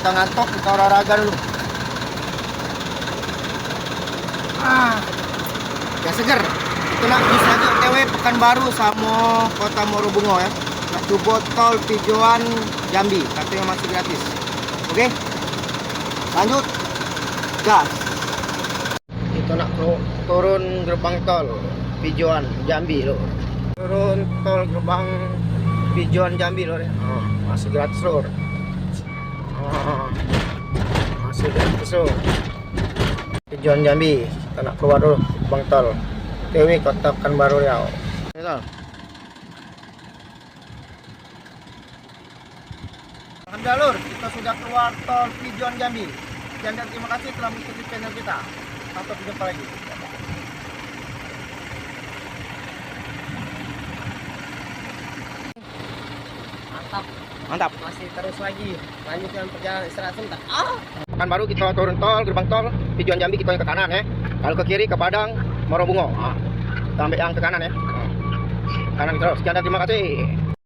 kita ngantuk, kita olahraga dulu. Ya seger. Itu nak bis lagi OTW Pekanbaru sama Kota Morobungo ya. Nak coba tol Pijoan Jambi, katanya masih gratis. Oke, lanjut gas. Itu nak turun gerbang tol Pijoan Jambi loh. Turun tol gerbang Pijoan Jambi loh ya. Masih gratis loh. Masih gratis loh. Pijoan Jambi, kita nak keluar dulu gerbang tol TW Kota Pekanbaru Riau. Jalur, kita sudah keluar tol Pijoan Jambi. Sekian dan terima kasih telah mengikuti channel kita. Sampai jumpa lagi. Mantap. Mantap. Masih terus lagi. Lanjutkan perjalanan istirahat sebentar. Pekanbaru kita turun tol, gerbang tol Pijoan Jambi kita yang ke kanan ya. Kalau ke kiri ke Padang Morobungo. Kita ambil yang ke kanan ya. Kanan terus. Sekian dan terima kasih.